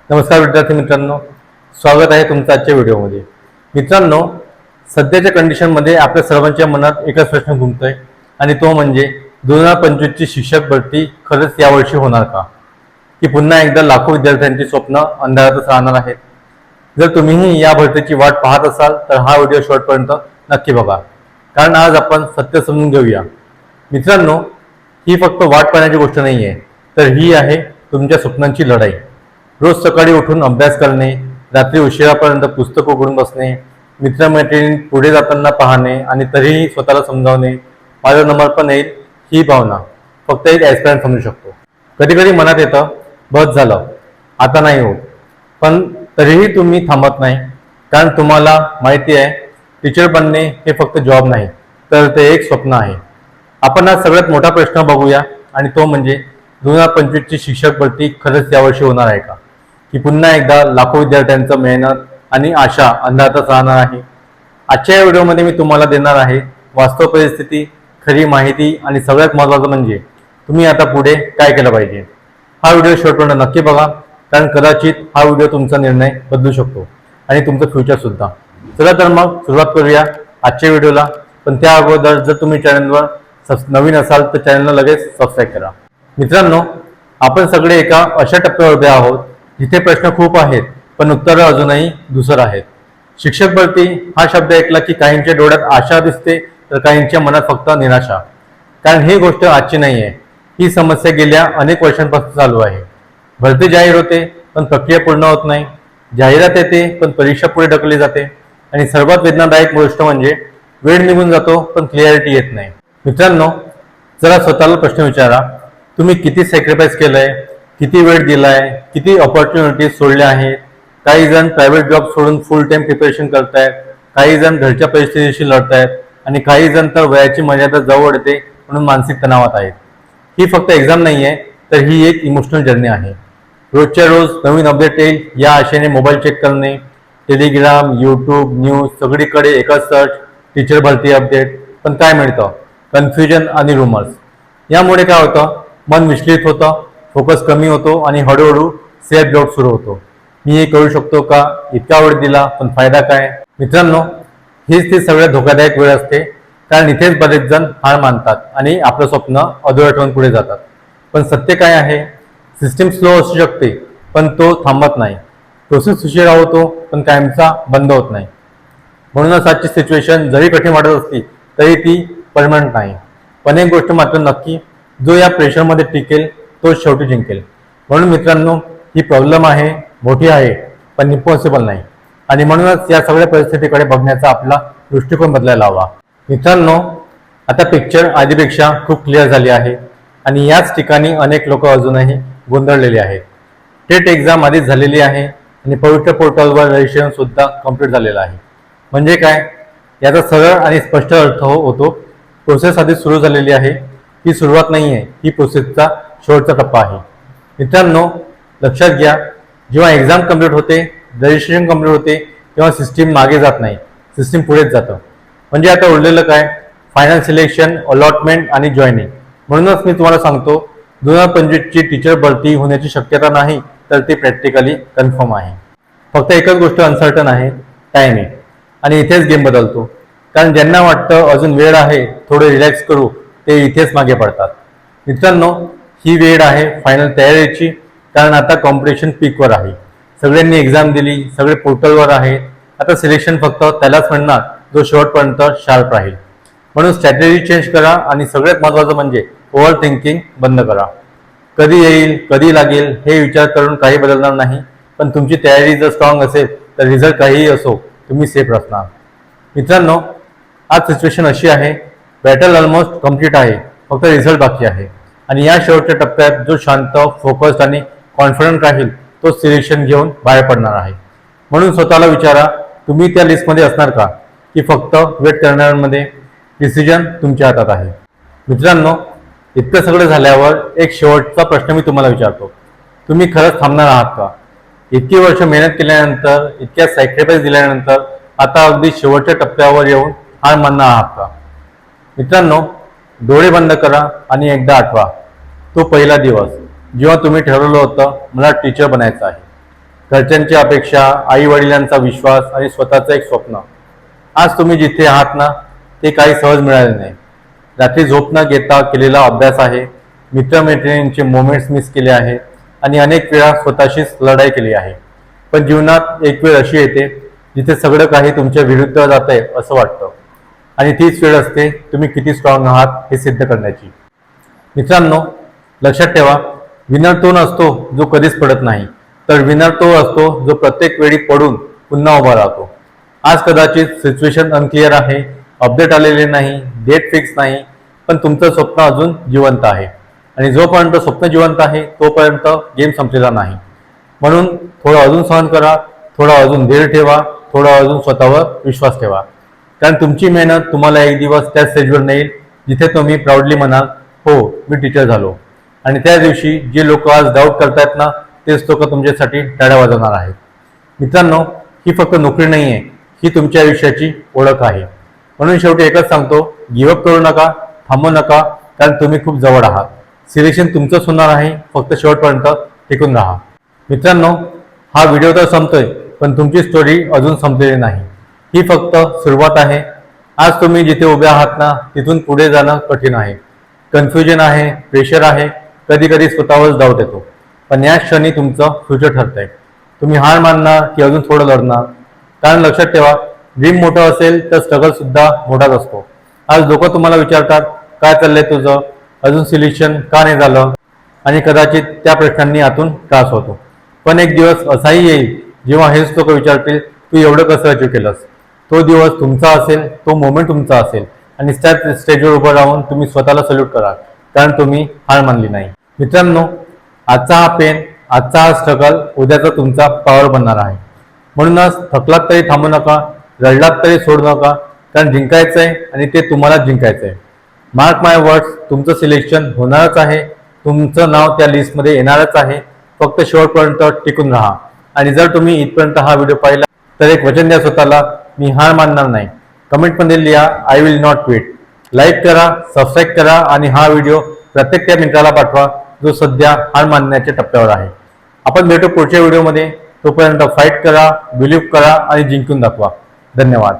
नमस्कार विद्यार्थी मित्रांनो, स्वागत आहे तुमचं आजच्या व्हिडिओमध्ये. मित्रांनो, सध्याच्या कंडिशनमध्ये आपल्या सर्वांच्या मनात एकच प्रश्न घुमतोय आणि तो म्हणजे 2025ची शिक्षक भरती खरंच यावर्षी होणार का, की पुन्हा एकदा लाखो विद्यार्थ्यांची स्वप्न अंधारातच राहणार आहेत. जर तुम्हीही या भरतीची वाट पाहत असाल तर हा व्हिडिओ शेवटपर्यंत नक्की बघा, कारण आज आपण सत्य समजून घेऊया. मित्रांनो, ही फक्त वाट पाहण्याची गोष्ट नाही आहे, तर ही आहे तुमच्या स्वप्नांची लढाई. रोज सकाळी उठून अभ्यास करणे, रात्री उशिरापर्यंत पुस्तक उघडून बसणे, मित्रमैत्रिणी पुढे जाताना पाहणे आणि तरीही स्वतःला समजावणे माझा नंबर पण येईल, ही भावना फक्त एक ॲस्पायरंट समजू शकतो. कधी कधी मनात येतं, बस झालं, आता नाही होत. पण तरीही तुम्ही थांबत नाही, कारण तुम्हाला माहिती आहे टीचर बनणे हे फक्त जॉब नाही, तर ते एक स्वप्न आहे. आपण आज सगळ्यात मोठा प्रश्न बघूया, आणि तो म्हणजे 2025ची शिक्षक भरती खरंच यावर्षी होणार आहे का, की पुन्हा एकदा लाखो विद्यार्थ्यांचं मेहनत आणि आशा अंधारातच राहणार आहे. आजच्या या व्हिडिओमध्ये मी तुम्हाला देणार आहे वास्तव परिस्थिती, खरी माहिती आणि सगळ्यात महत्त्वाचं म्हणजे तुम्ही आता पुढे काय केलं पाहिजे. हा व्हिडिओ शेवटपर्यंत नक्की बघा, कारण कदाचित हा व्हिडिओ तुमचा निर्णय बदलू शकतो आणि तुमचं फ्युचर सुद्धा. चला तर मग सुरुवात करूया आजच्या व्हिडिओला. पण त्या अगोदर जर तुम्ही चॅनलवर नवीन असाल तर चॅनलला लगेच सबस्क्राईब करा. मित्रांनो, आपण सगळे एका अशा टप्प्यावर उभे आहोत जिथे प्रश्न खूप आहेत, पण उत्तरं अजूनही धूसर आहेत. शिक्षक भरती हा शब्द ऐकला की काहींच्या डोळ्यात आशा दिसते, तर काहींच्या मनात फक्त निराशा. कारण ही गोष्ट आजची नाही आहे, ही समस्या गेल्या अनेक वर्षांपासून चालू आहे. भरती जाहीर होते पण प्रक्रिया पूर्ण होत नाही, जाहिरात येते पण परीक्षा पुढे ढकलली जाते, आणि सर्वात वेदनादायक गोष्ट म्हणजे वेळ निघून जातो पण क्लिअरिटी येत नाही. मित्रांनो, जरा स्वतःला प्रश्न विचारा, तुम्ही किती सॅक्रिफाईस केलंय, किती वेळ दिलाय, किती ऑपॉर्च्युनिटीज सोडल्या आहेत. काही जण प्रायव्हेट जॉब सोडून फुल टाइम प्रिपरेशन करतायत, काही जण घरच्या परिस्थितीशी लढतायत, आणि काही जण तर वयाची मर्यादा जवळ येते म्हणून मानसिक तणावात आहेत. ही फक्त एक्झाम नाही आहे, तर ही एक इमोशनल जर्नी आहे. रोजच्या रोज नवीन अपडेट येईल या आशेने मोबाईल चेक करणे, टेलिग्राम, यूट्यूब, न्यूज, सगळीकडे एकच सर्च, टीचर भरती अपडेट. पण काय मिळतं? कन्फ्युजन आणि रुमर्स. यामुळे काय होतं, मन विचलित होतं, फोकस कमी होतो आणि हळूहळू सेल्फ डाऊट सुरू होतो. मी हे करू शकतो का, इतका वेळ दिला पण फायदा काय. मित्रांनो, हीच ती सगळ्यात धोकादायक वेळ असते, कारण इथेच बरेच जण हार मानतात आणि आपलं स्वप्न अधुरं ठेवून पुढे जातात. पण सत्य काय आहे, सिस्टीम स्लो असू शकते पण तो थांबत नाही. प्रोसेस उशिरा होतो पण कायमचा बंद होत नाही. म्हणूनच आजची सिच्युएशन जरी कठीण वाटत असली तरी ती परमनंट नाही. पण एक गोष्ट मात्र नक्की, जो या प्रेशरमध्ये टिकेल तोच शेवटी जिंकेल. म्हणून मित्रांनो, ही प्रॉब्लेम आहे, मोठी आहे, पण इम्पॉसिबल नाही. आणि म्हणूनच या सगळ्या परिस्थितीकडे बघण्याचा आपला दृष्टिकोन बदलायला हवा. मित्रांनो, आता पिक्चर आधीपेक्षा खूप क्लिअर झाली आहे, आणि याच ठिकाणी अनेक लोक अजूनही गोंधळलेले आहेत. टेट एक्झाम आधीच झालेली आहे आणि पवित्र पोर्टलवर रजिस्ट्रेशन सुद्धा कम्प्लीट झालेलं आहे. म्हणजे काय, याचा सरळ आणि स्पष्ट अर्थ होतो, प्रोसेस आधी सुरू झालेली आहे. ही सुरुवात नाही आहे, ही प्रोसेसचा शेवटचा टप्पा आहे. मित्रांनो, लक्षात घ्या, जेव्हा एक्झाम कम्प्लीट होते, रजिस्ट्रेशन कम्प्लीट होते, तेव्हा सिस्टीम मागे जात नाही, सिस्टीम पुढेच जातं. म्हणजे आता उरलेलं काय, फायनल सिलेक्शन, अलॉटमेंट आणि जॉईनिंग. म्हणूनच मी तुम्हाला सांगतो, 2025ची टीचर भरती होण्याची शक्यता नाही, तर ती प्रॅक्टिकली कन्फर्म आहे. फक्त एकच गोष्ट अनसर्टन आहे, टायमिंग. आणि इथेच गेम बदलतो, कारण ज्यांना वाटतं अजून वेळ आहे, थोडं रिलॅक्स करू, ते इथेच मागे पडतात. मित्रांनो, ही वेळ आहे फायनल तयारीची, कारण आता कॉम्पिटिशन पीकवर आहे. सगळ्यांनी एक्झाम दिली, सगळे पोर्टलवर आहे. आता सिलेक्शन फक्त त्यालाच म्हणणार जो शेवटपर्यंत शार्प राहील. म्हणून स्ट्रॅटेजी चेंज करा, आणि सगळ्यात महत्त्वाचं म्हणजे ओव्हर थिंकिंग बंद करा. कधी येईल, कधी लागेल हे विचार करून काही बदलणार नाही. पण तुमची तयारी जर स्ट्रॉंग असेल तर रिझल्ट काहीही असो, तुम्ही सेफ असणार. मित्रांनो, आज सिच्युएशन अशी आहे, बॅटल ऑलमोस्ट कम्प्लीट आहे, फक्त रिझल्ट बाकी आहे. आणि या शेवटच्या टप्प्यात जो शांत, फोकस्ड आणि कॉन्फिडंट राहील तो सिलेक्शन घेऊन बाहेर पडणार आहे. म्हणून स्वतःला विचारा, तुम्ही त्या लिस्टमध्ये असणार का, की फक्त वेट करणाऱ्यांमध्ये. डिसिजन तुमच्या हातात आहे. मित्रांनो, इतकं सगळं झाल्यावर एक शेवटचा प्रश्न मी तुम्हाला विचारतो, तुम्ही खरंच थांबणार आहात का? इतकी वर्ष मेहनत केल्यानंतर, इतक्या सॅक्रिफाईस दिल्यानंतर आता अगदी शेवटच्या टप्प्यावर येऊन हार मानणार आहात का? मित्रांनो, डोळे बंद करा आणि एकदा आठवा तो पहिला दिवस जेव्हा तुम्ही ठरवलं होतं मला टीचर बनायचं आहे. घरच्यांची अपेक्षा, आई वडिलांचा विश्वास आणि स्वतःचं एक स्वप्न. आज तुम्ही जिथे आहात ना ते काही सहज मिळाले नाही. रात्री झोप न घेता केलेला अभ्यास आहे, मित्रमैत्रिणींचे मोमेंट्स मिस केले आहेत आणि अनेक वेळा स्वतःशीच लढाई केली आहे. पण जीवनात एक वेळ अशी येते जिथे सगळं काही तुमच्या विरुद्ध जात आहे असं वाटतं, आणि तीच वेळ असते तुम्ही किती स्ट्रॉंग आहात हे सिद्ध करण्याची. मित्रांनो, लक्षात ठेवा, विनर तो नसतो जो कधीच पडत नाही, तर विनर तो असतो जो प्रत्येक वेळी पडून पुन्हा उभा राहतो. आज कदाचित सिच्युएशन अनक्लिअर आहे, अपडेट आलेले नाही, डेट फिक्स नाही, पण तुमचं स्वप्न अजून जिवंत आहे. आणि जोपर्यंत स्वप्न जिवंत आहे तोपर्यंत गेम संपलेला नाही. म्हणून थोडं अजून सहन करा, थोडा अजून धीर ठेवा, थोडा अजून स्वतःवर विश्वास ठेवा. कारण तुमची मेहनत तुम्हाला एक दिवस त्या स्टेजवर नेईल जिथे तुम्ही प्राऊडली म्हणाल, हो मी टीचर झालो. आणि त्या दिवशी जे लोक आज डाऊट करतायत ना तेच लोक तुमच्यासाठी टाळ्या वाजवणार आहेत. मित्रांनो, ही फक्त नोकरी नाही आहे, ही तुमच्या आयुष्याची ओळख आहे. म्हणून शेवटी एकच सांगतो, गिव्हअप करू नका, थांबू नका, कारण तुम्ही खूप जवळ आहात. सिलेक्शन तुमचंच होणार आहे, फक्त शेवटपर्यंत टिकून राहा. मित्रांनो, हा व्हिडिओ तर संपतोय, पण तुमची स्टोरी अजून संपलेली नाही. ही फक्त सुरुवात आहे. आज तुम्ही जिथे उभे आहात ना तिथून पुढे जाणं कठीण आहे. कन्फ्युजन आहे, प्रेशर आहे, कधी कधी स्वतःवर डाऊट येतो. पण या क्षणी तुमचं फ्युचर ठरतंय. तुम्ही हार मानणार की अजून थोडं लढणार? कारण लक्षात ठेवा, ड्रीम मोठं असेल तर स्ट्रगल सुद्धा मोठाच असतो. आज लोक तुम्हाला विचारतात, काय चाललंय तुझं, अजून सिलेक्शन का नाही झालं, आणि कदाचित त्या प्रश्नांनी आतून त्रास होतो. पण एक दिवस असाही येईल जेव्हा हेच लोक विचारतील, तू एवढं कसं अचीव केलंस. तो दिवस तुमचा असेल, तो मोमेंट तुमचा असेल, आणि त्या स्टेजवर उभं राहून तुम्ही स्वतःला सल्यूट करा, कारण तुम्ही हार मानली नाही. मित्रांनो, आजचा हा पेन, आजचा हा स्ट्रगल उद्याचा तुमचा पॉवर बनणार आहे. म्हणूनच थकलात तरी थांबू नका, रडलात तरी सोडू नका, कारण जिंकायचंय आणि ते तुम्हालाच जिंकायचंय. मार्क माय वर्ड्स, तुमचं सिलेक्शन होणारच आहे, तुमचं नाव त्या लिस्टमध्ये येणारच आहे. फक्त शेवटपर्यंत टिकून राहा. आणि जर तुम्ही इथपर्यंत हा व्हिडिओ पाहिला तर एक वचन द्या स्वतःला, मी हार मानणार नाही. कमेंटमध्ये लिहा, I will not quit. Like करा, सबस्क्राईब करा, आणि हा व्हिडिओ प्रत्येक त्या मित्राला पाठवा जो सध्या हार मानण्याच्या टप्प्यावर आहे. आपण भेटू पुढच्या व्हिडिओमध्ये. तोपर्यंत फाईट करा, बिलीव्ह करा आणि जिंकून दाखवा. धन्यवाद.